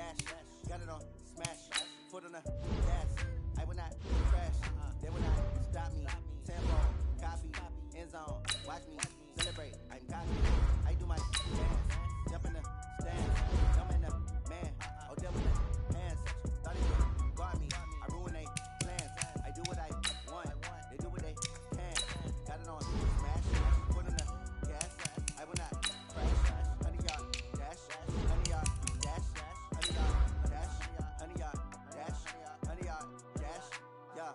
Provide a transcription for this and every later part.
dash. Got it on smash. Foot on the gas. I will not crash. They will not stop me. Tempo, copy, end zone. Watch me celebrate. I'm cocky. I do my dance. Jump in the stands. Jump in the man. Oh, devil in the hands. Thought he would guard me. I ruin they plans. I do what I want. They do what they can. Got it on smash. Foot on the gas. I will not crash. 100-yard dash. 100-yard dash. 100-yard dash. 100-yard dash. 100-yard dash. Yeah.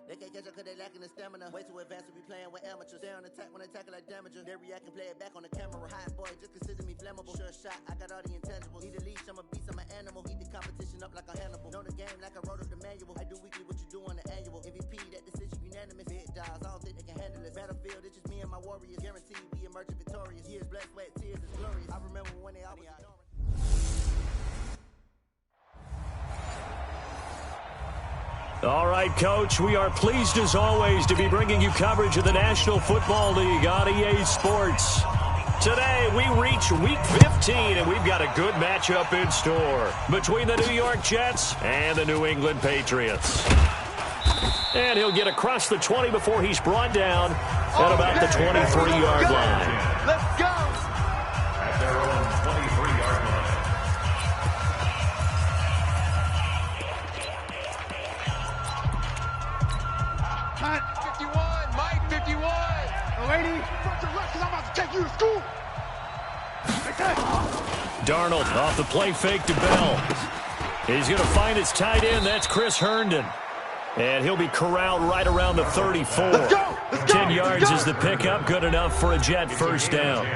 They can't catch up cause they lacking the stamina. Way too advanced to be playing with amateurs. Stay on attack when I tackle like damager. They react and play it back on the camera. Hot boy, just consider me flammable. Sure shot, I got all the intangibles. Need a leash, I'm a beast, I'm an animal. Eat the competition up like a Hannibal. Know the game like I wrote up the manual. I do weekly what you do on the annual. MVP, that decision unanimous. Big dogs, I don't think they can handle it. Battlefield, it's just me and my warriors. Guaranteed we emerge victorious. Years, blood, sweat, tears, it's glorious. I remember when they always ignoring. All right, Coach, we are pleased as always to be bringing you coverage of the National Football League on EA Sports. Today, we reach Week 15, and we've got a good matchup in store between the New York Jets and the New England Patriots. And he'll get across the 20 before he's brought down at about the 23-yard line. Let's go! At their own 23-yard line. Cut. 51, Mike, 51. Lady, front to left, because I'm about to take you to school. Darnold off the play fake to Bell. He's going to find his tight end. That's Chris Herndon. And he'll be corralled right around the 34. Let's go. 10 yards is the pickup. Good enough for a Jet first down.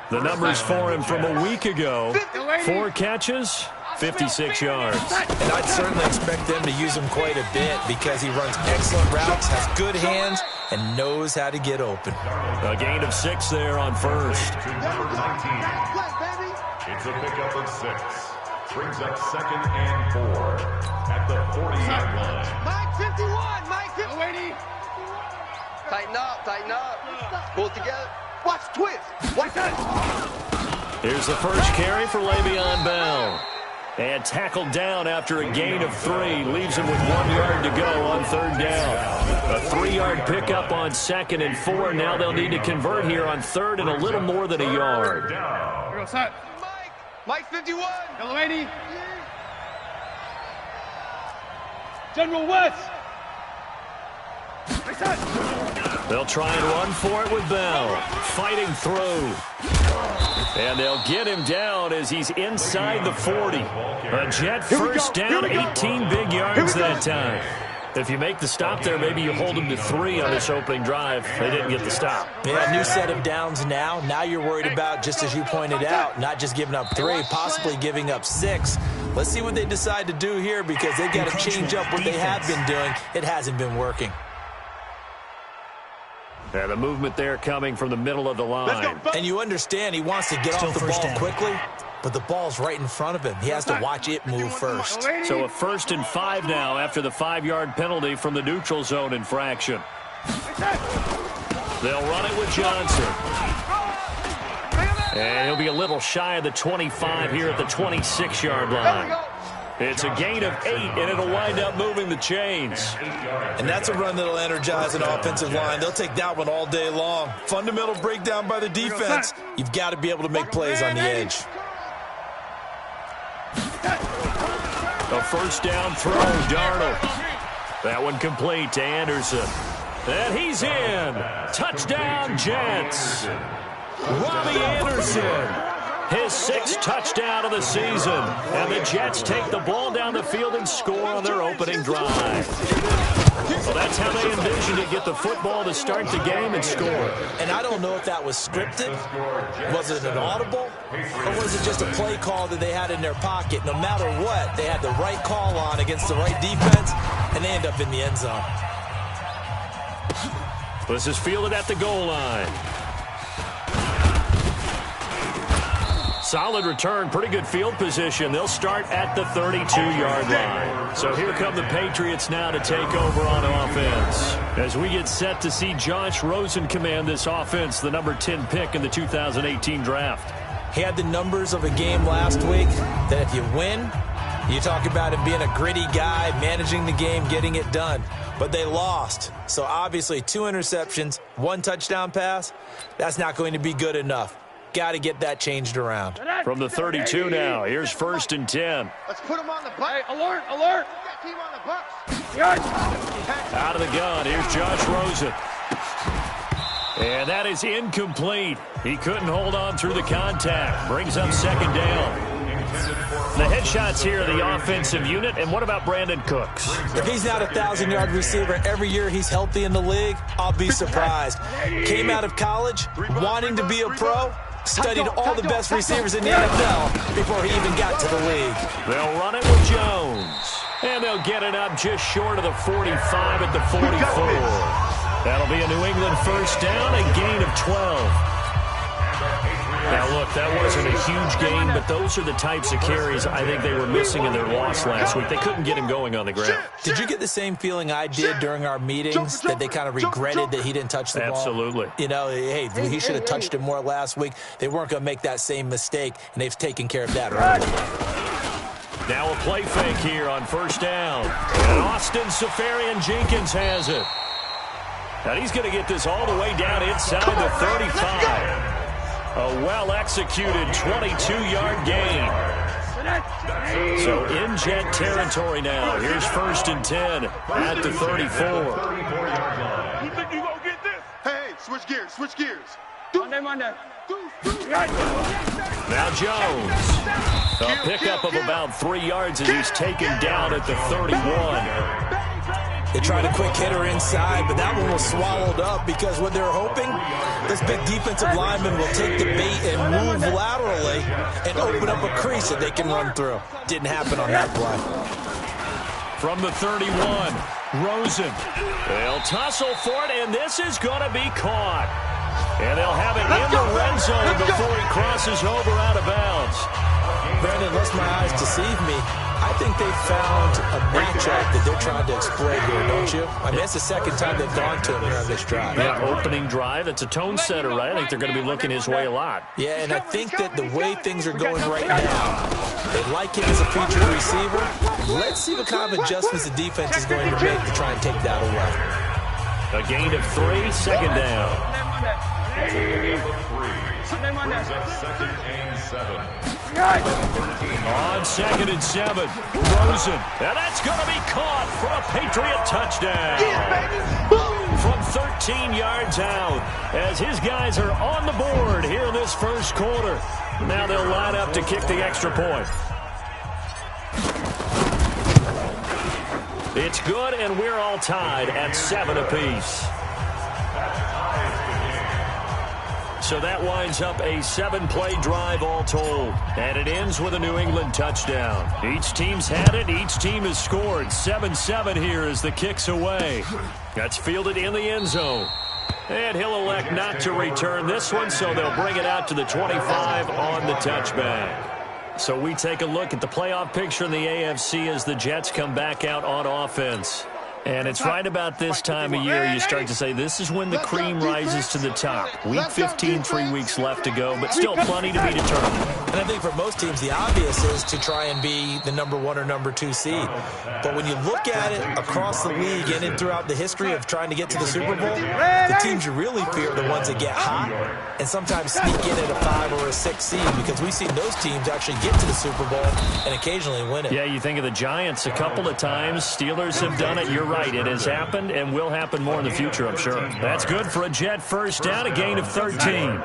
The numbers for him from a week ago. 4 catches, 56 yards. And I'd certainly expect them to use him quite a bit because he runs excellent routes, has good hands, and knows how to get open. A gain of 6 there on first. To number 19. It's a pickup of 6. Brings up 2nd and 4 at the 40-yard line. Mike, 51, Mike, 50. Lady. Tighten up. Pull it together. Watch twist. Watch that. Here's the first carry for Le'Veon Bell. And tackled down after a gain of 3. Leaves him with 1 yard to go on 3rd down. A 3-yard pickup on 2nd and 4. Now they'll need to convert here on 3rd and a little more than a yard. Here we go, set. Mike, 51. Yellow 80. General West. They'll try and run for it with Bell. Fighting through. And they'll get him down as he's inside the 40. A Jet first down, 18 big yards that time. If you make the stop there, maybe you hold them to 3 on this opening drive. They didn't get the stop. Yeah, new set of downs now. Now you're worried about, just as you pointed out, not just giving up 3, possibly giving up 6. Let's see what they decide to do here because they've got to change up what they have been doing. It hasn't been working. And the movement there coming from the middle of the line. And you understand he wants to get off the ball quickly, but the ball's right in front of him. He has to watch it move first. So a 1st and 5 now after the 5-yard penalty from the neutral zone infraction. They'll run it with Johnson. And he'll be a little shy of the 25 here at the 26-yard line. It's a gain of 8, and it'll wind up moving the chains. And that's a run that'll energize an offensive line. They'll take that one all day long. Fundamental breakdown by the defense. You've got to be able to make plays on the edge. A first down throw, Darnold. That one complete to Anderson. And he's in. Touchdown, Jets. Robbie Anderson. His 6th touchdown of the season. And the Jets take the ball down the field and score on their opening drive. Well, that's how they envisioned it, get the football to start the game and score. And I don't know if that was scripted. Was it an audible? Or was it just a play call that they had in their pocket? No matter what, they had the right call on against the right defense, and they end up in the end zone. This is fielded at the goal line. Solid return, pretty good field position. They'll start at the 32-yard line. So here come the Patriots now to take over on offense. As we get set to see Josh Rosen command this offense, the number 10 pick in the 2018 draft. He had the numbers of a game last week that if you win, you talk about him being a gritty guy, managing the game, getting it done. But they lost. So obviously 2 interceptions, 1 touchdown pass, that's not going to be good enough. Got to get that changed around. From the 32 now, here's 1st and 10. Let's put him on the butt. Hey, alert, alert. That team on the butt. Out of the gun, here's Josh Rosen. And that is incomplete. He couldn't hold on through the contact. Brings up 2nd down. The headshots here, the offensive unit. And what about Brandon Cooks? If he's not a 1,000-yard receiver every year he's healthy in the league, I'll be surprised. Came out of college wanting to be a pro, studied all the best receivers in the NFL before he even got to the league. They'll run it with Jones. And they'll get it up just short of the 45 at the 44. That'll be a New England 1st down, a gain of 12. Now, look, that wasn't a huge gain, but those are the types of carries I think they were missing in their loss last week. They couldn't get him going on the ground. Did you get the same feeling I did during our meetings, that they kind of regretted that he didn't touch the ball? Absolutely. You know, hey, he should have touched it more last week. They weren't going to make that same mistake, and they've taken care of that early. Now a play fake here on 1st down. And Austin Seferian-Jenkins has it. And he's going to get this all the way down inside the 35. A well-executed 22-yard gain. So in Jet territory now. Here's 1st and 10 at the 34. You think you gonna get this? Hey, switch gears, switch gears. Monday. Now Jones. A pickup of about 3 yards as he's taken down at the 31. They tried a quick hitter inside, but that one was swallowed up because what they're hoping, this big defensive lineman will take the bait and move laterally and open up a crease that they can run through. Didn't happen on that play. From the 31, Rosen. They'll tussle for it, and this is going to be caught. And they'll have it in the red zone before he crosses over out of bounds. Brandon, unless my eyes deceive me, I think they found a matchup that they're trying to exploit here, don't you? I mean, that's the 2nd time they've gone to him here on this drive. Yeah, opening drive. It's a tone setter, right? I think they're going to be looking his way a lot. Yeah, and I think that the way things are going right now, they like him as a featured receiver. Let's see what kind of adjustments the defense is going to make to try and take that away. A gain of 3, 2nd down. On 2nd and 7, Rosen. And that's going to be caught for a Patriot touchdown. From 13 yards out, as his guys are on the board here in this 1st quarter. Now they'll line up to kick the extra point. It's good, and we're all tied at 7 apiece. So that winds up a 7-play drive all told. And it ends with a New England touchdown. Each team's had it. Each team has scored. 7-7 here as the kick's away. That's fielded in the end zone. And he'll elect not to return this one, so they'll bring it out to the 25 on the touchback. So we take a look at the playoff picture in the AFC as the Jets come back out on offense. And it's right about this time of year you start to say this is when the cream rises to the top. Week 15, 3 weeks left to go, but still plenty to be determined. And I think for most teams, the obvious is to try and be the number 1 or number 2 seed. But when you look at it across the league and throughout the history of trying to get to the Super Bowl, the teams you really fear are the ones that get hot and sometimes sneak in at a 5 or a 6 seed, because we've seen those teams actually get to the Super Bowl and occasionally win it. Yeah, you think of the Giants a couple of times. Steelers have done it. You're right. It has happened and will happen more in the future, I'm sure. That's good for a Jet 1st down, a gain of 13.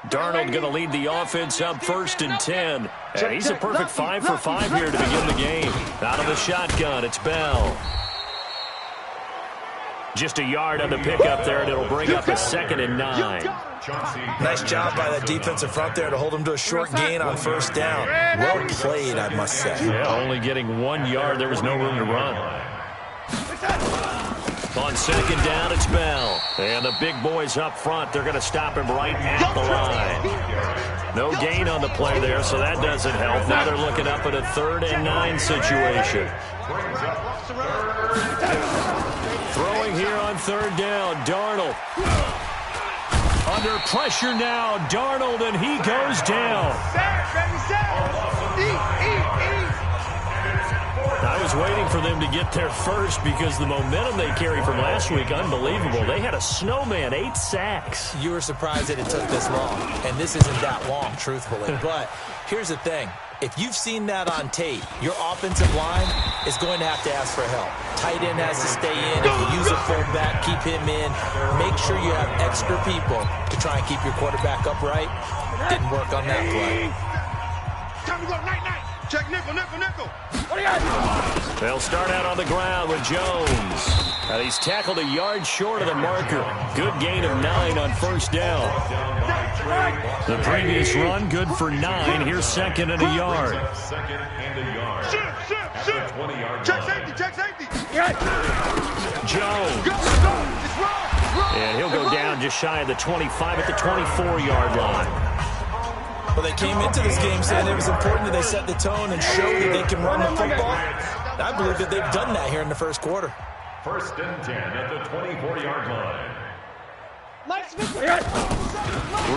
Darnold going to lead the offense up 1st and 10. And he's a perfect 5 for 5 here to begin the game. Out of the shotgun, it's Bell. Just a yard on the pickup there, and it'll bring up a 2nd and 9. Nice job by that defensive front there to hold him to a short gain on 1st down. Well played, I must say. Yeah, only getting 1 yard. There was no room to run. On 2nd down, it's Bell. And the big boys up front, they're going to stop him right at the line. No gain on the play there, so that doesn't help. Now they're looking up at a 3rd and 9 situation. Throwing here on 3rd down, Darnold. On under pressure now. Darnold, and he goes down. I was waiting for them to get there first because the momentum they carry from last week, unbelievable. They had a snowman, 8 sacks. You were surprised that it took this long, and this isn't that long, truthfully. But here's the thing. If you've seen that on tape, your offensive line is going to have to ask for help. Tight end has to stay in. If you use a fullback, keep him in. Make sure you have extra people to try and keep your quarterback upright. Didn't work on that play. Time to go, night. Check nickel. What do you got? They'll start out on the ground with Jones. He's tackled a yard short of the marker. Good gain of 9 on first down. The previous run, good for 9. Here's second and a yard. Second and a yard. Shoot. 20-yard Check line. safety. Jones. Go. It's wrong. And he'll go down just shy of the 25 at the 24-yard line. Well, they came into this game saying it was important that they set the tone and show that they can run the football. I believe that they've done that here in the first quarter. First and 10 at the 24-yard line.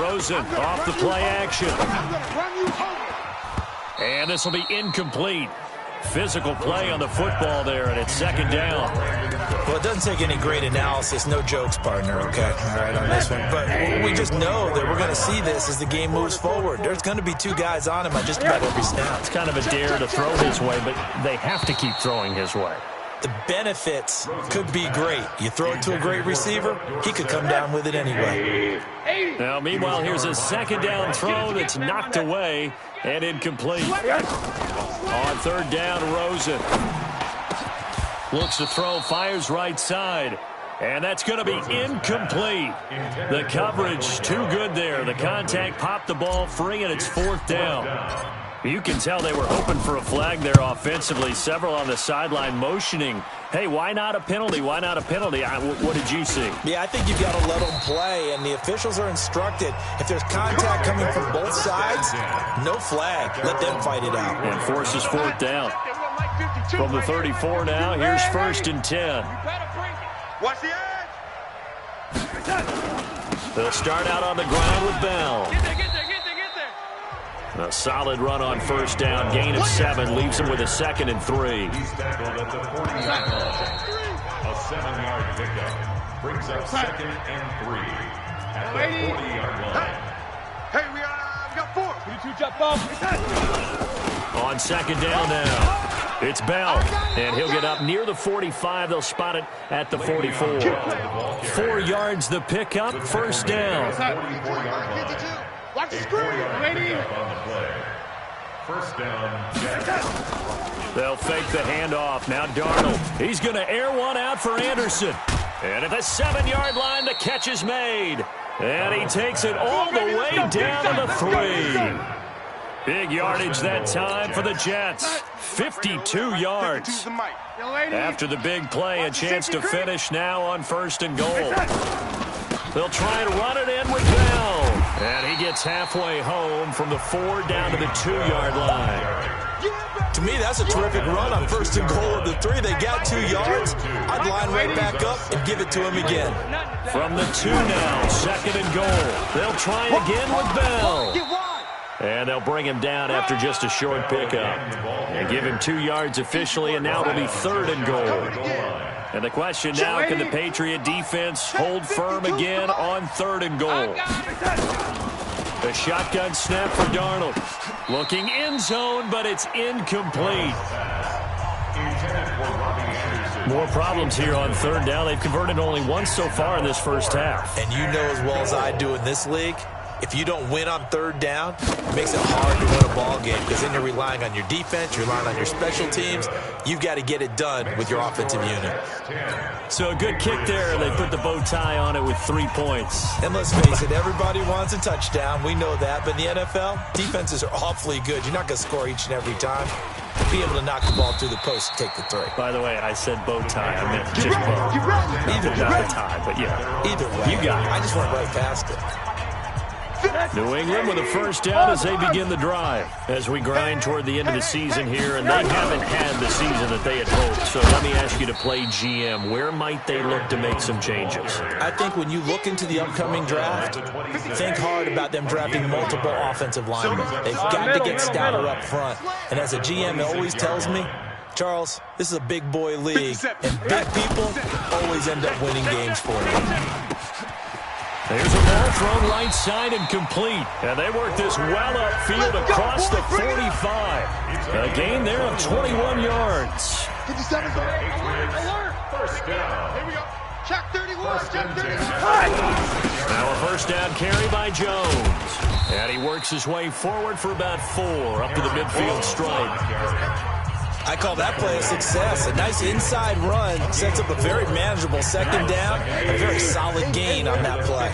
Rosen off the play action. And this will be incomplete. Physical play on the football there, and it's second down. Well, it doesn't take any great analysis. No jokes, partner, okay? All right, on this one. But we just know that we're going to see this as the game moves forward. There's going to be 2 guys on him on just about every snap. It's kind of a dare to throw his way, but they have to keep throwing his way. The benefits could be great. You throw it to a great receiver, he could come down with it anyway. Now, meanwhile, here's a second down throw that's knocked away and incomplete. On third down, Rosen looks to throw, fires right side. And that's going to be incomplete. The coverage too good there. The contact popped the ball free, and it's fourth down. You can tell they were hoping for a flag there offensively. Several on the sideline motioning, hey, why not a penalty? Why not a penalty? What did you see? Yeah, I think you've got to let them play, and the officials are instructed. If there's contact coming from both sides, no flag. Let them fight it out. And forces fourth down. From the 34 now, here's first and 10. Watch the edge. They'll start out on the ground with Bell. Get there. A solid run on first down. Gain of 7 leaves him with a second and 3. He's tackled at the 40-yard line. A 7-yard pickup brings up second and 3 at the 40-yard line. Hey, we got 4. 22 jump ball. On second down now, it's Bell, and he'll get up near the 45. They'll spot it at the 44. 4 yards the pickup, first down. 44-yard line. Watch the screen. Waiting. First down, Jets. They'll fake the handoff. Now Darnold. He's going to air one out for Anderson. And at the 7-yard line, the catch is made. And he takes it all the way down to the 3. Big yardage that time for the Jets. 52 yards. After the big play, a chance to finish now on first and goal. They'll try and run it in with Bell. And he gets halfway home from the 4 down to the 2-yard line. To me, that's a terrific run on first and goal of the 3. They got 2 yards. I'd line right back up and give it to him again. From the 2 now, second and goal. They'll try again with Bell. And they'll bring him down after just a short pickup. And give him 2 yards officially, and now it'll be third and goal. And the question now, can the Patriot defense hold firm again on third and goal? The shotgun snap for Darnold. Looking end zone, but it's incomplete. More problems here on third down. They've converted only once so far in this first half. And you know as well as I do in this league, if you don't win on third down, it makes it hard to win a ball game because then you're relying on your defense, you're relying on your special teams. You've got to get it done with your offensive unit. So a good kick there. They put the bow tie on it with 3 points. And let's face it, everybody wants a touchdown. We know that. But in the NFL, defenses are awfully good. You're not going to score each and every time. Be able to knock the ball through the post and take the 3. By the way, I said bow tie. I meant just bow. Either not a tie, but yeah. Either way. You got it. I just went right past it. New England with a first down as they begin the drive. As we grind toward the end of the season here, and they haven't had the season that they had hoped. So let me ask you to play GM. Where might they look to make some changes? I think when you look into the upcoming draft, think hard about them drafting multiple offensive linemen. They've got to get stouter up front. And as a GM, it always tells me, Charles, this is a big boy league, and big people always end up winning games for you. There's a ball thrown right side and complete. And they work this well upfield across the 45. A gain there of 21 yards. 57. First down. Here we go. Check 31. Check 31. Now a first down carry by Jones. And he works his way forward for about 4 up to the midfield stripe. I call that play a success. A nice inside run sets up a very manageable second down. A very solid gain on that play.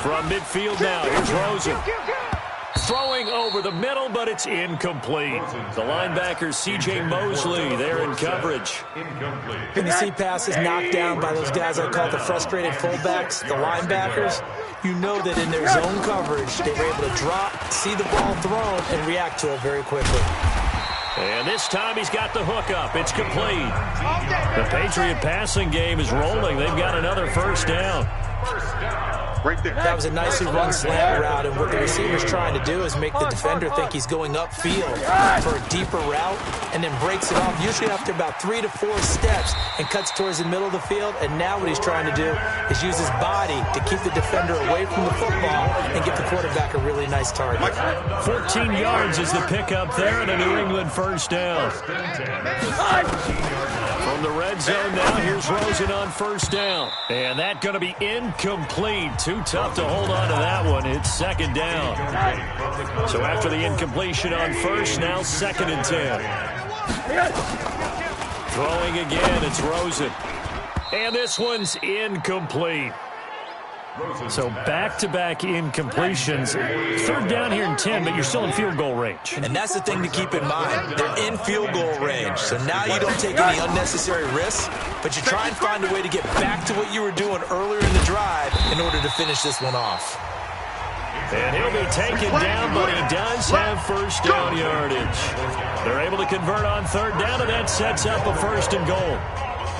From midfield now, here's Rosen. Throwing over the middle, but it's incomplete. The linebacker, C.J. Mosley, there in coverage. When you see passes knocked down by those guys I call the frustrated fullbacks, the linebackers, you know that in their zone coverage, they were able to drop, see the ball thrown, and react to it very quickly. And this time he's got the hook up. It's complete. The Patriot passing game is rolling. They've got another first down. Right there. That was a nicely run slant route, and what the receiver's trying to do is make the defender think he's going upfield for a deeper route, and then breaks it off, usually after about 3 to 4 steps, and cuts towards the middle of the field. And now what he's trying to do is use his body to keep the defender away from the football and get the quarterback a really nice target. 14 yards is the pickup there, and a New England first down. From the red zone now, here's Rosen on first down. And that's going to be incomplete. Too tough to hold on to that one. It's second down. So after the incompletion on first, now 2nd and 10. Throwing again, it's Rosen. And this one's incomplete. So back-to-back incompletions. 3rd down here in 10, but you're still in field goal range. And that's the thing to keep in mind. They're in field goal range. So now you don't take any unnecessary risks, but you try and find a way to get back to what you were doing earlier in the drive in order to finish this one off. And he'll be taken down, but he does have first down yardage. They're able to convert on 3rd down, and that sets up a 1st and goal.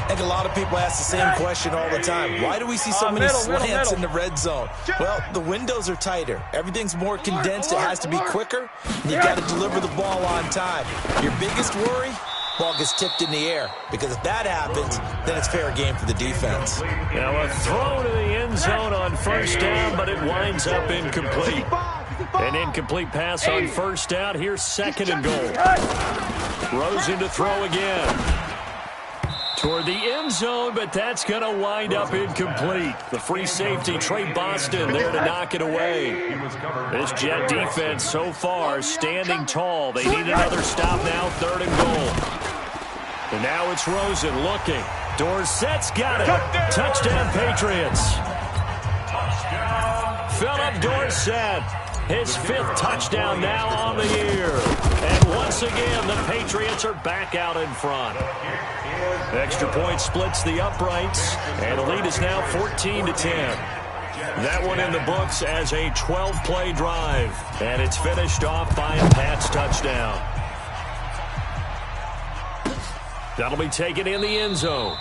I think a lot of people ask the same question all the time. Why do we see so many slants in the red zone? Well, the windows are tighter. Everything's more condensed. It has to be quicker. And you've got to deliver the ball on time. Your biggest worry? Ball gets tipped in the air. Because if that happens, then it's fair game for the defense. Now a throw to the end zone on first down, but it winds up incomplete. An incomplete pass on first down. Here's 2nd and goal. Rosen to throw again. Toward the end zone, but that's going to wind up incomplete. The free safety, Trey Boston, there to knock it away. This Jet defense so far standing tall. They need another stop now, 3rd and goal. And now it's Rosen looking. Dorsett's got it. Touchdown, Patriots. Philip Dorsett, his 5th touchdown now on the year. And once again, the Patriots are back out in front. Extra point splits the uprights, and the lead is now 14-10. That one in the books as a 12-play drive, and it's finished off by a Pats touchdown. That'll be taken in the end zone.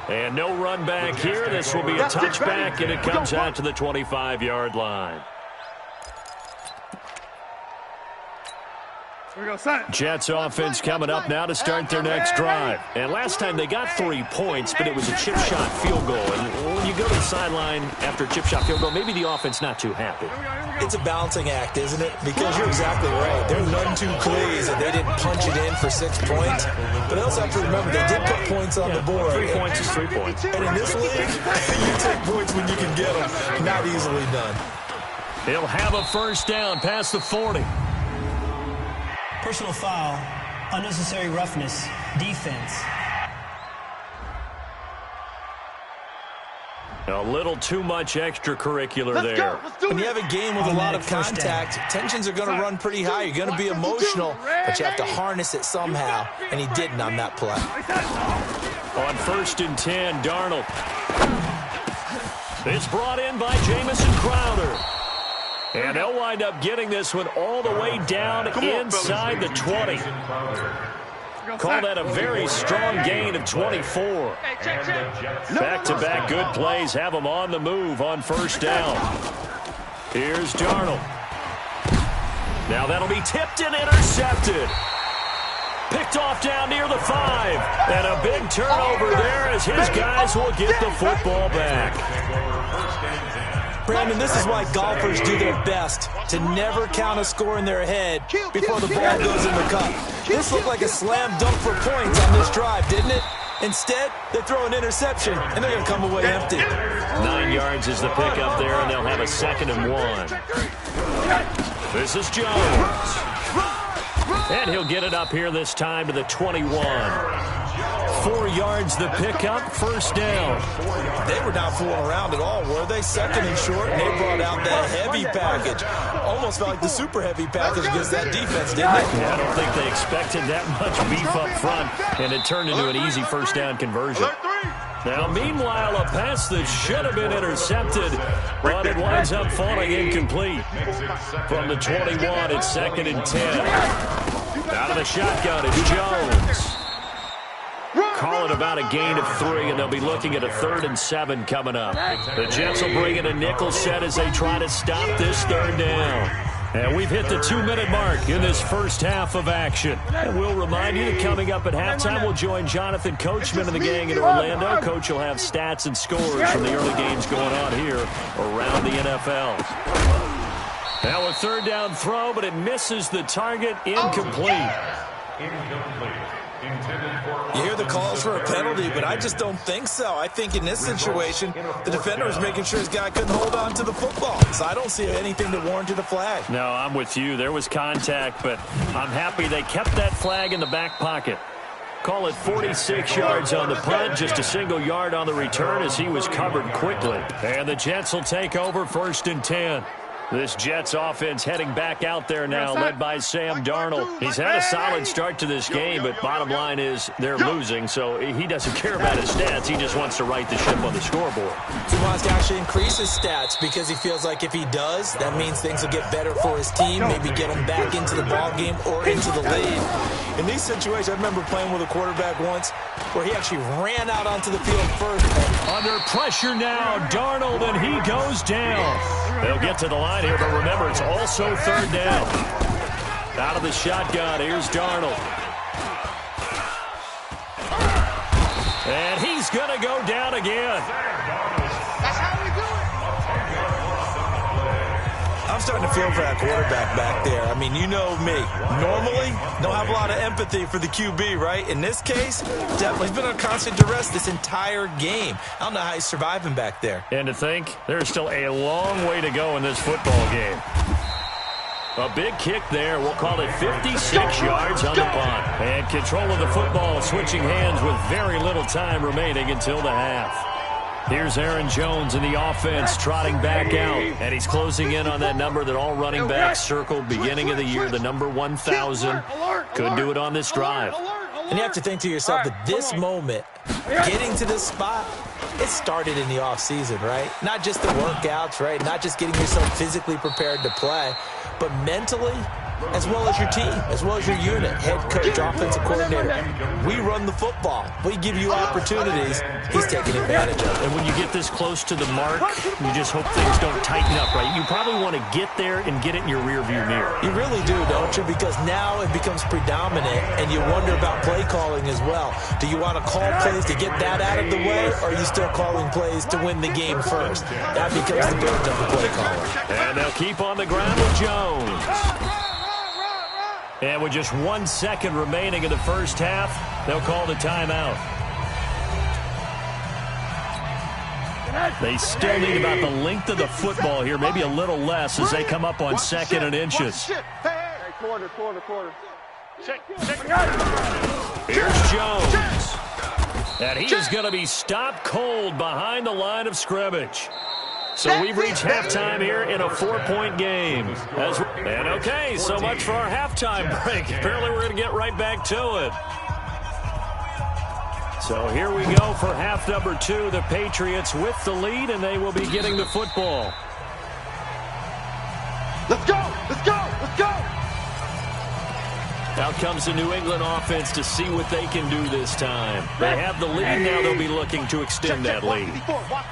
And no run back here. This will be a touchback, and it comes out to the 25-yard line. Jets offense coming up now to start their next drive. And last time they got 3 points, but it was a chip shot field goal. And when you go to the sideline after a chip shot field goal, maybe the offense not too happy. It's a balancing act, isn't it? Because you're exactly right. They're none too pleased that they didn't punch it in for 6 points. But I also have to remember they did put points on the board. 3 points is 3 points. And in this league, you take points when you can get them. Not easily done. He'll have a first down past the 40. Personal foul, unnecessary roughness, defense. A little too much extracurricular there. When you have a game with a lot of contact, tensions are going to run pretty high. You're going to be emotional, but you have to harness it somehow, and he didn't on that play. On 1st and 10, Darnold. It's brought in by Jamison Crowder. And they'll wind up getting this one all the way down inside the 20. Call that a very strong gain of 24. Back-to-back good plays have them on the move on first down. Here's Darnold. Now that'll be tipped and intercepted. Picked off down near the 5. And a big turnover there as his guys will get the football back. Brandon, this is why golfers do their best to never count a score in their head before the ball goes in the cup. This looked like a slam dunk for points on this drive, didn't it? Instead, they throw an interception, and they're going to come away empty. 9 yards is the pickup there, and they'll have a 2nd and 1. This is Jones. And he'll get it up here this time to the 21. 4 yards the pickup, first down. They were not fooling around at all, were they? 2nd and short, and they brought out that heavy package. Almost felt like the super heavy package against that defense, didn't it? Yeah, I don't think they expected that much beef up front, and it turned into an easy first down conversion. Now, meanwhile, a pass that should have been intercepted, but it winds up falling incomplete. From the 21, it's 2nd and 10. Out of the shotgun, it's Jones. Call it about a gain of 3, and they'll be looking at a 3rd and 7 coming up. The Jets will bring in a nickel set as they try to stop this 3rd down. And we've hit the 2-minute mark in this first half of action. And we'll remind you that coming up at halftime, we'll join Jonathan Coachman and the gang in Orlando. Coach will have stats and scores from the early games going on here around the NFL. Now a 3rd down throw, but it misses the target. Incomplete. You hear the calls for a penalty, but I just don't think so. I think in this situation, the defender was making sure his guy couldn't hold on to the football. So I don't see anything that warranted a flag. No, I'm with you. There was contact, but I'm happy they kept that flag in the back pocket. Call it 46 yards on the punt, just a single yard on the return as he was covered quickly. And the Jets will take over 1st and 10. This Jets offense heading back out there now, led by Sam Darnold. He's had a solid start to this game, but bottom line is they're losing, so he doesn't care about his stats. He just wants to right the ship on the scoreboard. He wants to actually increase his stats because he feels like if he does, that means things will get better for his team, maybe get him back into the ball game or into the lead. In these situations, I remember playing with a quarterback once where he actually ran out onto the field first. Under pressure now, Darnold, and he goes down. They'll get to the line here, but remember, it's also 3rd down. Out of the shotgun, here's Darnold. And he's going to go down again. That's how we do it. I'm starting to feel for that quarterback back there. I mean, you know me. Normally, don't have a lot of empathy for the QB, right? In this case, definitely he's been on constant duress this entire game. I don't know how he's surviving back there. And to think, there's still a long way to go in this football game. A big kick there. We'll call it 56 yards on the punt. And control of the football switching hands with very little time remaining until the half. Here's Aaron Jones in the offense trotting back out. And he's closing in on that number that all running backs circled beginning of the year, the number 1,000. Could do it on this drive. And you have to think to yourself that this moment, getting to this spot, it started in the offseason, right? Not just the workouts, right? Not just getting yourself physically prepared to play, but mentally, as well as your team, as well as your unit, head coach, offensive coordinator. We run the football. We give you opportunities. He's taking advantage of it. And when you get this close to the mark, you just hope things don't tighten up, right? You probably want to get there and get it in your rearview mirror. You really do, don't you? Because now it becomes predominant, and you wonder about play calling as well. Do you want to call plays to get that out of the way, or are you still calling plays to win the game first? That becomes the burden of the play caller. And they'll keep on the ground with Jones. And with just 1 second remaining in the first half, they'll call the timeout. They still need about the length of the football here, maybe a little less as they come up on 2nd and inches. Quarter. Here's Jones. And he's going to be stopped cold behind the line of scrimmage. So we've reached halftime here in a 4-point game. And okay, so much for our halftime break. Apparently we're going to get right back to it. So here we go for half number 2. The Patriots with the lead, and they will be getting the football. Let's go! Let's go! Let's go! Out comes the New England offense to see what they can do this time. They have the lead. Now they'll be looking to extend that lead.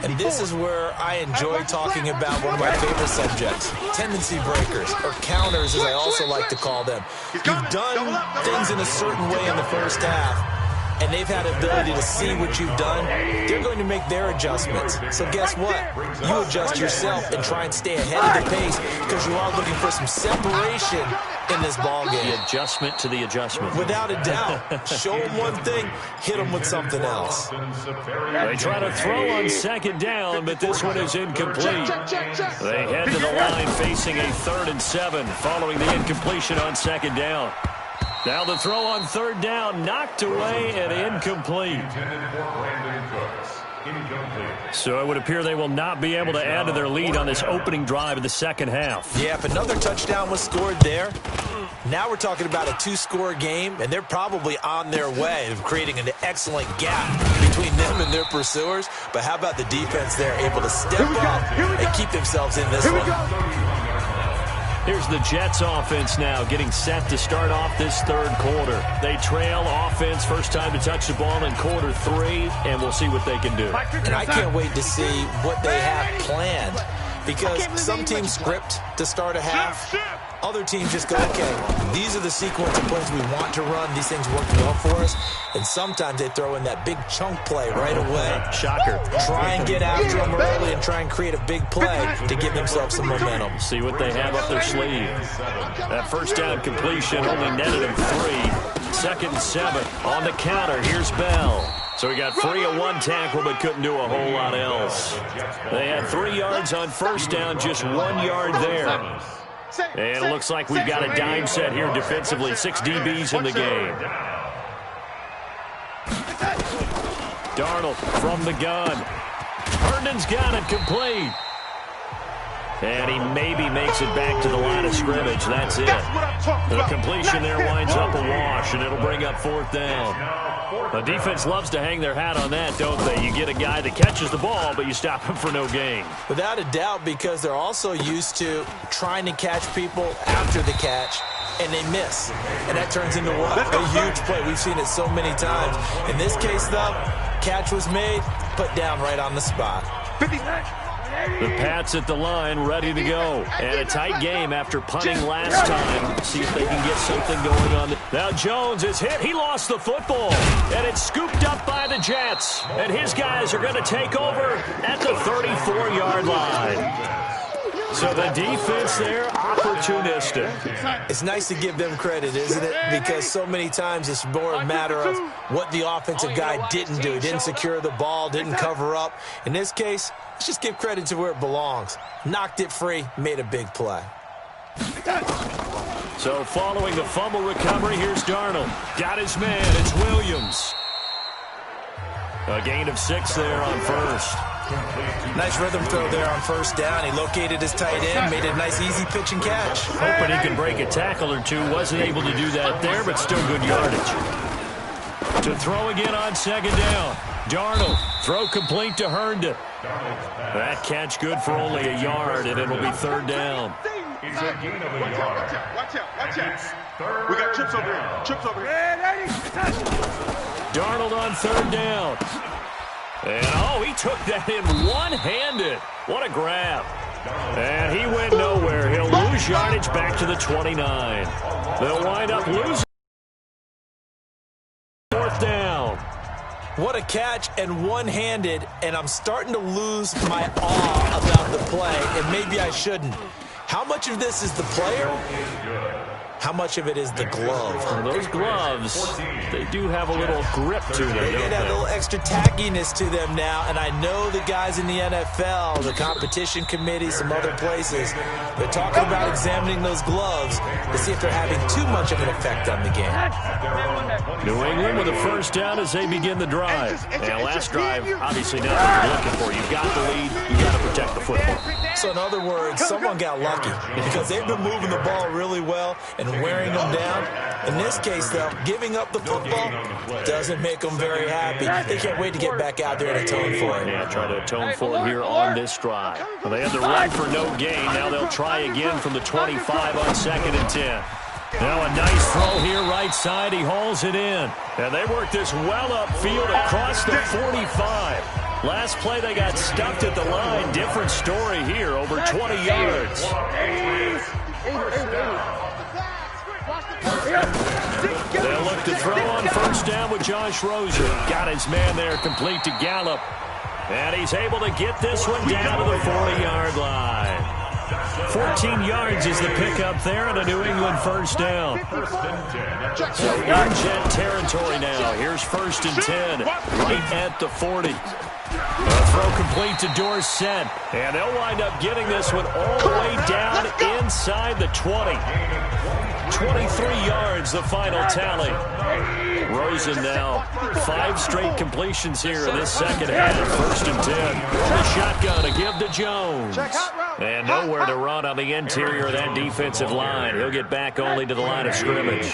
And this is where I enjoy talking about one of my favorite subjects, tendency breakers, or counters as I also like to call them. You've done things in a certain way in the first half, and they've had the ability to see what you've done. They're going to make their adjustments. So guess what? You adjust yourself and try and stay ahead of the pace because you are looking for some separation in this ball game. The adjustment to the adjustment. Without a doubt. Show them one thing, hit them with something else. They try to throw on second down, but this one is incomplete. They head to the line facing a 3rd and 7 following the incompletion on second down. Now the throw on 3rd down, knocked away and incomplete. So it would appear they will not be able to add to their lead on this opening drive of the second half. Yeah, if another touchdown was scored there, now we're talking about a 2-score game, and they're probably on their way of creating an excellent gap between them and their pursuers. But how about the defense there, able to step up and keep themselves in this one? Here's the Jets offense now getting set to start off this 3rd quarter. They trail offense, first time to touch the ball in quarter 3, and we'll see what they can do. And I can't wait to see what they have planned, because some teams script to start a half. Other teams just go, okay, these are the sequence of plays we want to run. These things work well for us. And sometimes they throw in that big chunk play right away. Shocker. Try and get after them early and try and create a big play to give themselves some momentum. See what they have up their sleeve. That first down completion only netted them 3. 2nd and 7 on the counter. Here's Bell. So we got free of one tackle, but couldn't do a whole lot else. They had 3 yards on first down, just 1 yard there. And it looks like we've got a dime set here defensively. 6 DBs in the game. Darnold from the gun. Herndon's got it complete. And he maybe makes it back to the line of scrimmage. That's it. The completion there winds up a wash, and it'll bring up 4th down. The defense loves to hang their hat on that, don't they? You get a guy that catches the ball, but you stop him for no gain. Without a doubt, because they're also used to trying to catch people after the catch, and they miss. And that turns into what? A huge play. We've seen it so many times. In this case, though, catch was made, put down right on the spot. The Pats at the line, ready to go. And a tight game after punting last time. See if they can get something going on. Now Jones is hit. He lost the football. And it's scooped up by the Jets. And his guys are going to take over at the 34-yard line. So the defense there, opportunistic. It's nice to give them credit, isn't it? Because so many times it's more a matter of what the offensive guy didn't do. He didn't secure the ball, didn't cover up. In this case, let's just give credit to where it belongs. Knocked it free, made a big play. So following the fumble recovery, here's Darnold. Got his man, it's Williams. A gain of 6 there on first. Nice rhythm throw there on first down. He located his tight end, made a nice easy pitch and catch. Hoping he could break a tackle or two. Wasn't able to do that there, but still good yardage. To throw again on second down. Darnold, throw complete to Herndon. That catch good for only a yard, and it'll be 3rd down. It's a gain of a yard. Watch out. We got trips over here. Trips over here. Darnold on 3rd down. And, oh, he took that in one-handed. What a grab. And he went nowhere. He'll lose yardage back to the 29. They'll wind up losing. 4th down. What a catch and one-handed, and I'm starting to lose my awe about the play, and maybe I shouldn't. How much of this is the player? How much of it is the glove? Well, those gloves, they do have a little grip to them, They don't have a little extra tackiness to them now, and I know the guys in the NFL, the competition committee, some other places, they're talking about examining those gloves to see if they're having too much of an effect on the game. New England with a first down as they begin the drive. And last drive, obviously not what you're looking for. You've got the lead. You've got to protect the football. So in other words, someone got lucky because they've been moving the ball really well, and and wearing them down. In this case, though, giving up the football doesn't make them very happy. They can't wait to get back out there and atone for it. Yeah, try to atone for it here on this drive. Well, they had the run for no gain. Now they'll try again from the 25 on 2nd and 10. Now a nice throw here right side. He hauls it in. And they work this well upfield across the 45. Last play they got stuffed at the line. Different story here, over 20 yards. They'll look to throw on 1st down with Josh Rosen. Got his man there complete to Gallup. And he's able to get this one down to the 40-yard line. 14 yards is the pickup there on a New England 1st down. So in Jet territory now. Here's 1st and 10 right at the 40. A throw complete to Dorsett. And they'll wind up getting this one all the way down inside the 20. 23 yards, the final tally. Rosen now 5 straight completions here in this second half. 1st and 10. From the shotgun to give to Jones. And nowhere to run on the interior of that defensive line. He'll get back only to the line of scrimmage.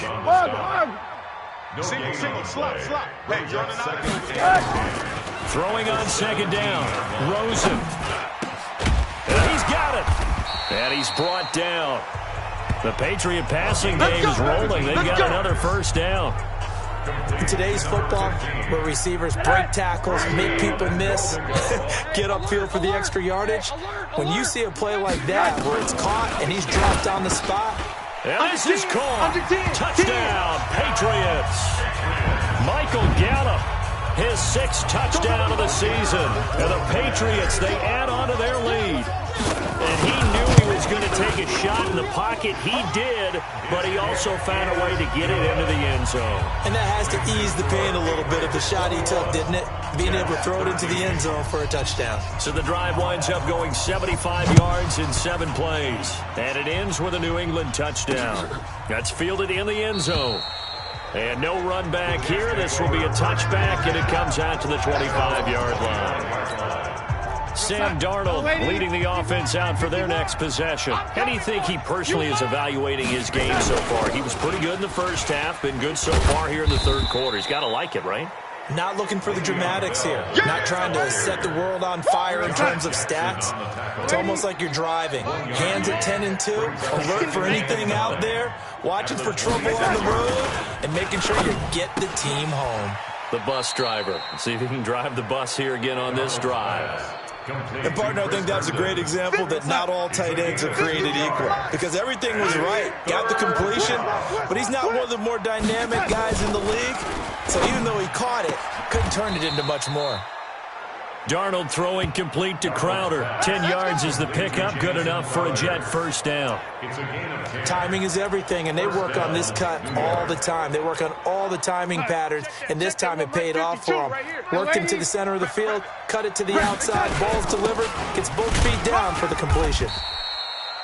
Single, slot. Hey, throwing on 2nd down. Rosen. And he's got it. And he's brought down. The Patriot passing game is rolling. They've got another 1st down. In today's football, where receivers break tackles, make people miss, get upfield for the extra yardage, when you see a play like that where it's caught and he's dropped on the spot. And this is caught. Touchdown, Patriots. Michael Gallup, his 6th touchdown of the season. And the Patriots, they add on to their lead. And he knew he was going to take a shot in the pocket. He did, but he also found a way to get it into the end zone. And that has to ease the pain a little bit of the shot he took, didn't it? Being able to throw it into the end zone for a touchdown. So the drive winds up going 75 yards in 7 plays. And it ends with a New England touchdown. That's fielded in the end zone. And no run back here. This will be a touchback, and it comes out to the 25-yard line. Sam Darnold leading the offense out for their next possession. How do you think he personally is evaluating his game so far? He was pretty good in the first half, been good so far here in the 3rd quarter. He's got to like it, right? Not looking for the dramatics here. Not trying to set the world on fire in terms of stats. It's almost like you're driving. Hands at 10 and 2, alert for anything out there, watching for trouble on the road, and making sure you get the team home. The bus driver. Let's see if he can drive the bus here again on this drive. And, partner, I think that's a great example that not all tight ends are created equal. Because everything was right. Got the completion, but he's not one of the more dynamic guys in the league. So even though he caught it, couldn't turn it into much more. Darnold throwing complete to Crowder. 10 yards is the pickup. Good enough for a Jet 1st down. Timing is everything, and they work on this cut all the time. They work on all the timing patterns, and this time it paid off for them. Worked him to the center of the field, cut it to the outside, ball's delivered, gets both feet down for the completion.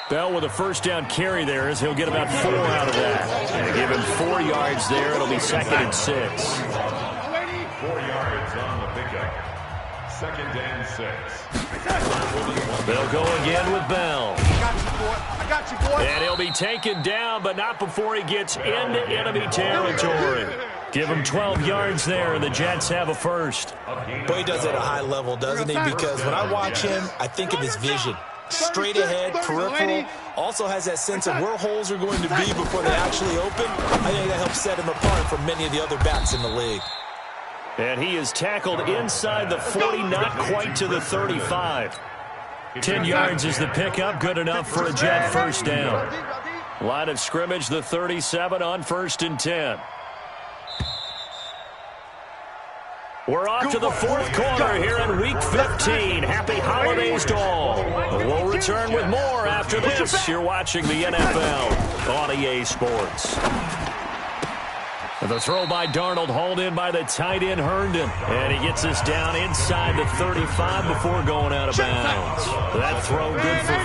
Bell with a 1st down carry there as he'll get about 4 out of that. And give him 4 yards there. It'll be 2nd and 6. 4 yards on the pickup. 2nd and 6. They'll go again with Bell. I got you, boy. And he'll be taken down, but not before he gets into enemy territory. Give him 12 yards there, and the Jets have a 1st. Boy, he does it at a high level, doesn't he? Because when I watch him, I think of his vision. Straight ahead, peripheral. Also has that sense of where holes are going to be before they actually open. I think that helps set him apart from many of the other backs in the league. And he is tackled inside the 40, not quite to the 35. 10 yards is the pickup, good enough for a Jet 1st down. Line of scrimmage, the 37 on 1st and 10. We're off to the 4th quarter here in Week 15. Happy holidays to all. We'll return with more after this. You're watching the NFL on EA Sports. The throw by Darnold, hauled in by the tight end Herndon. And he gets us down inside the 35 before going out of bounds. That throw good for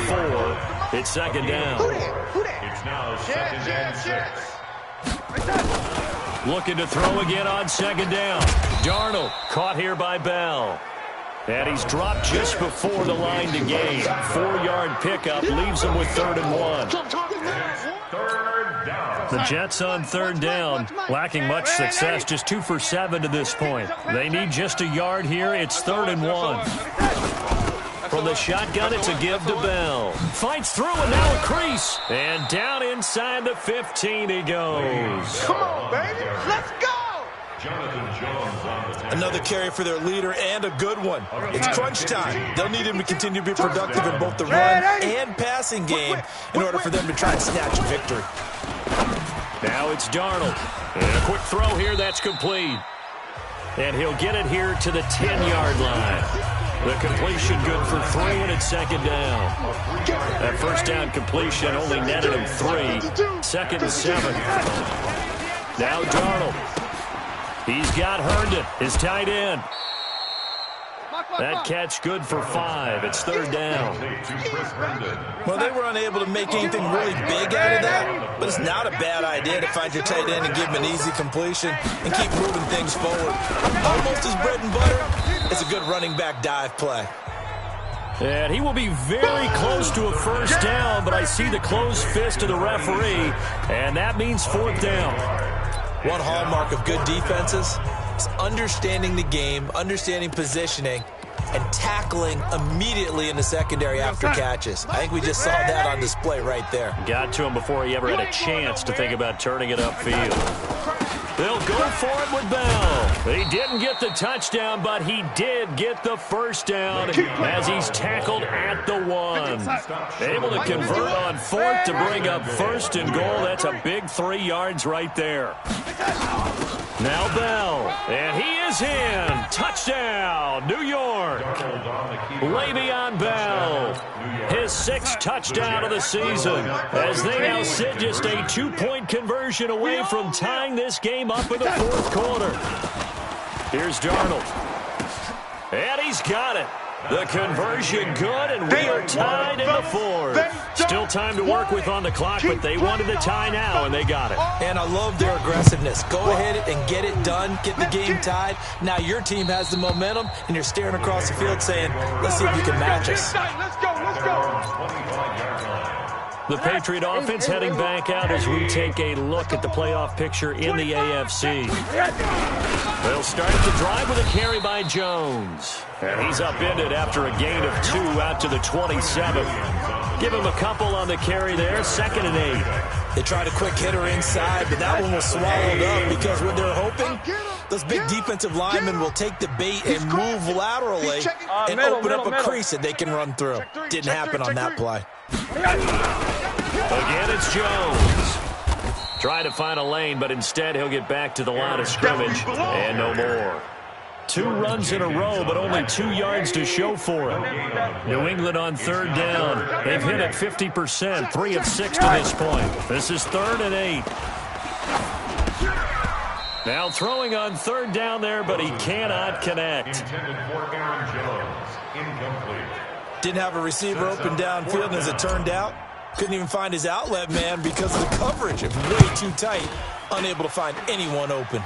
4. It's 2nd down. It's now 2nd and 6. Looking to throw again on 2nd down. Darnold caught here by Bell. And he's dropped just before the line to gain. 4-yard pickup leaves him with 3rd and 1. 3rd down. The Jets on third down, lacking much success, just 2 for 7 to this point. They need just a yard here. It's 3rd and 1. From the shotgun, it's a give to Bell. Fights through, and now a crease. And down inside the 15 he goes. Come on, baby. Let's go. Another carry for their leader, and a good one. It's crunch time. They'll need him to continue to be productive in both the run and passing game in order for them to try and snatch a victory. Now it's Darnold. And a quick throw here that's complete. And he'll get it here to the 10-yard line. The completion good for 3, and it's 2nd down. That first down completion only netted him 3. 2nd and 7. Now Darnold. He's got Herndon, his tight end. That catch good for 5. It's 3rd down. Well, they were unable to make anything really big out of that, but it's not a bad idea to find your tight end and give him an easy completion and keep moving things forward. Almost his bread and butter. It's a good running back dive play. And he will be very close to a first down, but I see the closed fist of the referee, and that means 4th down. One hallmark of good defenses is understanding the game, understanding positioning, and tackling immediately in the secondary after catches. I think we just saw that on display right there. Got to him before he ever had a chance to think about turning it upfield. They'll go for it with Bell. He didn't get the touchdown, but he did get the first down as he's tackled at the 1. Able to convert on 4th to bring up 1st and goal. That's a big 3 yards right there. Now Bell, and he is in. Touchdown, New York. Le'Veon Bell, his 6th touchdown of the season, as they now sit just a 2-point conversion away from tying this game up in the 4th quarter. Here's Darnold, and he's got it. The conversion good, and we are tied in the 4th. Still time to work with on the clock, but they wanted the tie now, and they got it. And I love their aggressiveness. Go ahead and get it done, get the game tied. Now your team has the momentum, and you're staring across the field saying, let's see if you can match us. Let's go, let's go. The Patriot offense heading back out as we take a look at the playoff picture in the AFC. They'll start the drive with a carry by Jones. And he's upended after a gain of 2 out to the 27. Give him a couple on the carry there, 2nd and 8. They tried a quick hitter inside, but that one was swallowed up because what they're hoping, those big defensive linemen will take the bait and move laterally and open up a crease that they can run through. Didn't happen on that play. Again, it's Jones. Try to find a lane, but instead he'll get back to the line of scrimmage and no more. 2 runs in a row, but only 2 yards to show for it. New England on 3rd down. They've hit at 50%, 3 of 6 to this point. This is 3rd and 8. Now throwing on 3rd down there, but he cannot connect. Didn't have a receiver open downfield, and as it turned out, couldn't even find his outlet man because of the coverage. It was way too tight, unable to find anyone open.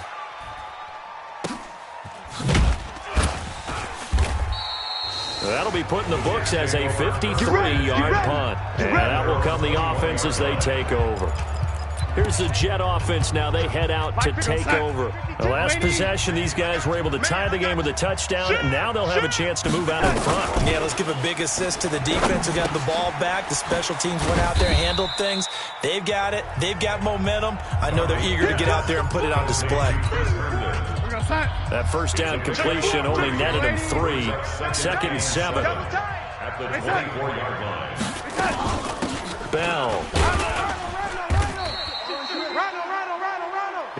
That'll be put in the books as a 53-yard punt. And that will come the offense as they take over. Here's the Jet offense now. They head out to take over. The last possession, these guys were able to tie the game with a touchdown, and now they'll have a chance to move out in front. Yeah, let's give a big assist to the defense who got the ball back. The special teams went out there and handled things. They've got it. They've got momentum. I know they're eager to get out there and put it on display. That first down completion only netted him 3. 2nd and 7. At the 24-yard line. Bell.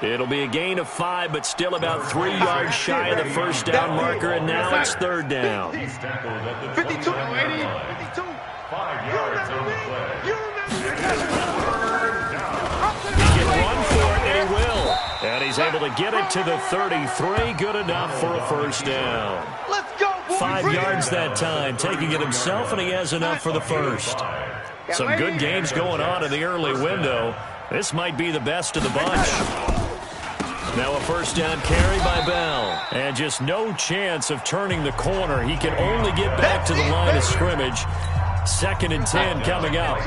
It'll be a gain of 5, but still about 3 yards shy of the first down marker, and now it's 3rd down. He's tackled at the 22-yard line. 5 yards on the play. He can run for it, and he will. And he's able to get it to the 33. Good enough for a first down. Let's go, boys. 5 yards that time, taking it himself, and he has enough for the first. Some good games going on in the early window. This might be the best of the bunch. Now a first down carry by Bell. And just no chance of turning the corner. He can only get back to the line of scrimmage. 2nd and 10 coming up.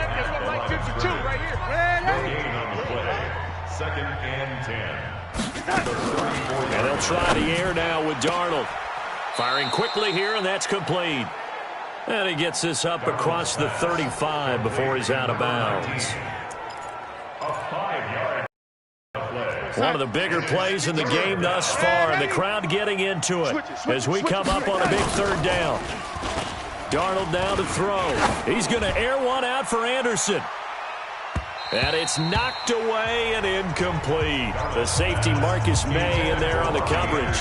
Second and 10. And they'll try the air now with Darnold. Firing quickly here, and that's complete. And he gets this up across the 35 before he's out of bounds. A 5-yard play. One of the bigger plays in the game thus far, and the crowd getting into it as we come up on a big third down. Darnold down to throw. He's going to air one out for Anderson. And it's knocked away and incomplete. The safety Marcus May in there on the coverage.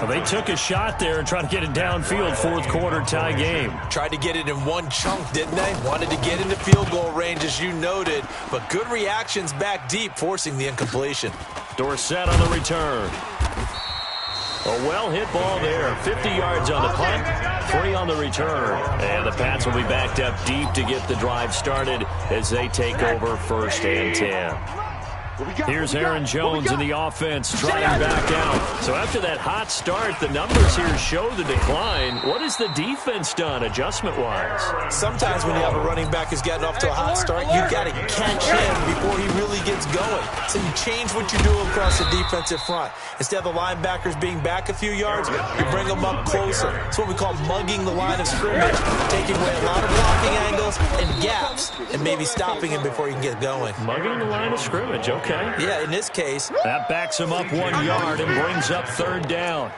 Well, they took a shot there and tried to get it downfield, fourth quarter tie game. Tried to get it in one chunk, didn't they? Wanted to get into field goal range, as you noted, but good reactions back deep, forcing the incompletion. Dorsett on the return. A well-hit ball there. 50 yards on the punt, 3 on the return. And the Pats will be backed up deep to get the drive started as they take over first and 10. Here's Aaron Jones in the offense trying back out. So after that hot start, the numbers here show the decline. What has the defense done adjustment-wise? Sometimes when you have a running back who's gotten off to a hot start, you've got to catch him before he really gets going. So you change what you do across the defensive front. Instead of the linebackers being back a few yards, you bring them up closer. It's what we call mugging the line of scrimmage, taking away a lot of blocking angles and gaps, and maybe stopping him before he can get going. Mugging the line of scrimmage, okay. Yeah, in this case. That backs him up 1 yard and brings up third down.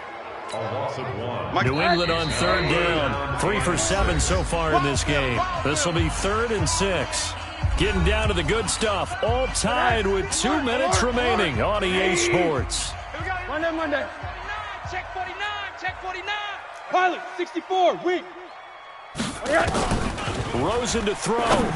A loss of 1. New England on third down. 3 for 7 so far in this game. This will be 3rd and 6. Getting down to the good stuff. All tied with 2 minutes remaining on EA Sports. Monday. Check 49. Check 49. Pilot, 64. Weak. Rosen to throw.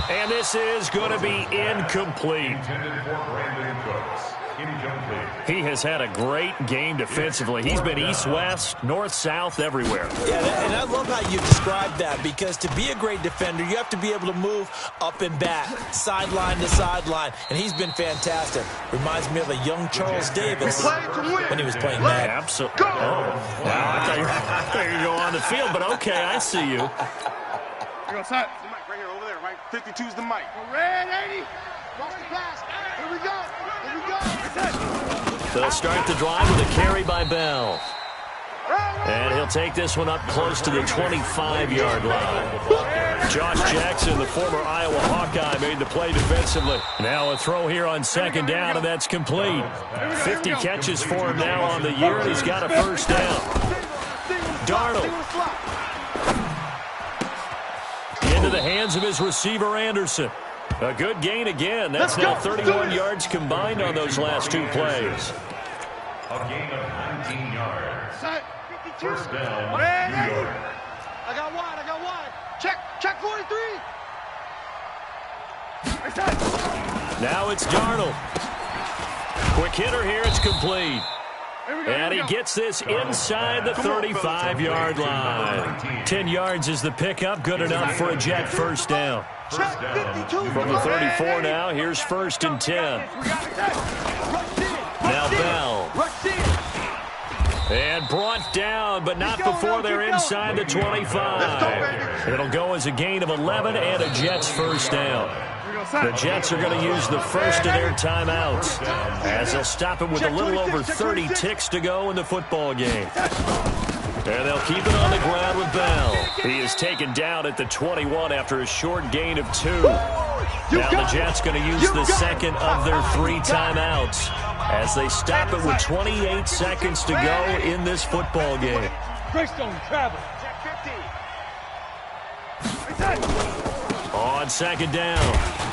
And this is going to be incomplete. Intended for Brandon Cooks. Incomplete. He has had a great game defensively. He's been east-west, north-south, everywhere. Yeah, and I love how you described that, because to be a great defender, you have to be able to move up and back, sideline to sideline, and he's been fantastic. Reminds me of a young Charles Davis when he was playing Madden. Absolutely. Oh, wow, I thought you were going to go on the field, but okay, I see you. Here goes Right here, over there, right? 52's the mic. Red 80. Watch the pass. Here we go. Here we go. They'll start the drive with a carry by Bell. And he'll take this one up close to the 25-yard line. Josh Jackson, the former Iowa Hawkeye, made the play defensively. Now a throw here on second down, and that's complete. 50 catches for him now on the year, and he's got a first down. Darnold. Into the hands of his receiver, Anderson. A good gain again. That's now 31 yards combined on those last 2 plays. A gain of 19 yards. First down, New York. I got wide. Check 43. Now it's Darnold. Quick hitter here. It's complete. And he gets this inside the 35-yard line. 10 yards is the pickup. Good enough for a Jet first down. From the 34 now, here's 1st and 10. Now Bell. And brought down, but not before they're inside the 25. It'll go as a gain of 11 and a Jets first down. The Jets are going to use the first of their timeouts as they'll stop it with a little over 30 ticks to go in the football game. And they'll keep it on the ground with Bell. He is taken down at the 21 after a short gain of 2. Now the Jets going to use the second of their 3 timeouts as they stop it with 28 seconds to go in this football game. Greystone travel. On second down,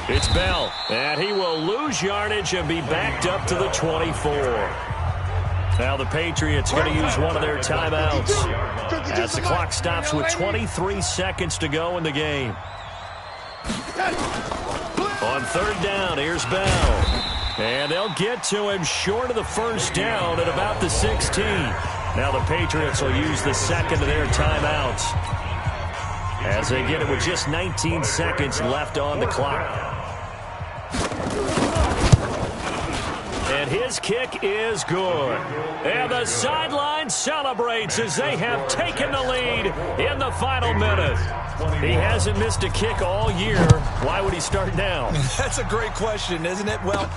it's Bell, and he will lose yardage and be backed up to the 24. Now the Patriots are going to use one of their timeouts as the clock stops with 23 seconds to go in the game. On third down, here's Bell. And they'll get to him short of the first down at about the 16. Now the Patriots will use the second of their timeouts as they get it with just 19 seconds left on the clock. And his kick is good. And the sideline celebrates as they have taken the lead in the final minute. He hasn't missed a kick all year. Why would he start now? That's a great question, isn't it? Well,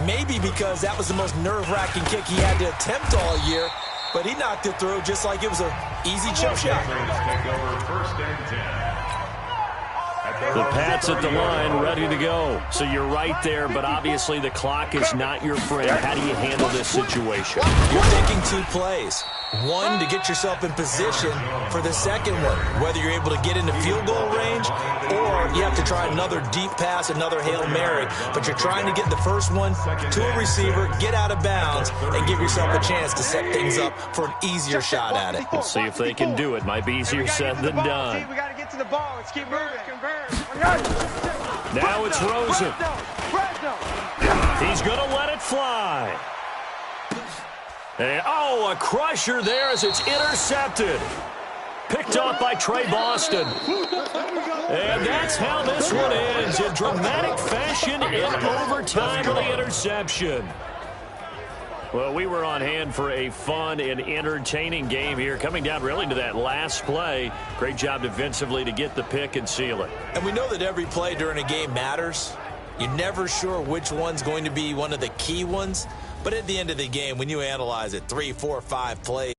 maybe because that was the most nerve-wracking kick he had to attempt all year, but he knocked it through just like it was an easy chip shot. The Pats at the line, ready to go. So you're right there, but obviously the clock is not your friend. How do you handle this situation? You're taking 2 plays. One, to get yourself in position for the second one, whether you're able to get into field goal range or you have to try another deep pass, another Hail Mary. But you're trying to get the first one to a receiver, get out of bounds, and give yourself a chance to set things up for an easier shot at it. We'll see if they can do it. Might be easier said than done. We got to get to the ball. Let's keep moving. Now it's Rosen. He's going to let it fly. And, a crusher there as it's intercepted. Picked off by Trey Boston. And that's how this one ends, in dramatic fashion in overtime with the interception. Well, we were on hand for a fun and entertaining game here, coming down really to that last play. Great job defensively to get the pick and seal it. And we know that every play during a game matters. You're never sure which one's going to be one of the key ones. But at the end of the game, when you analyze it, 3, 4, 5 plays,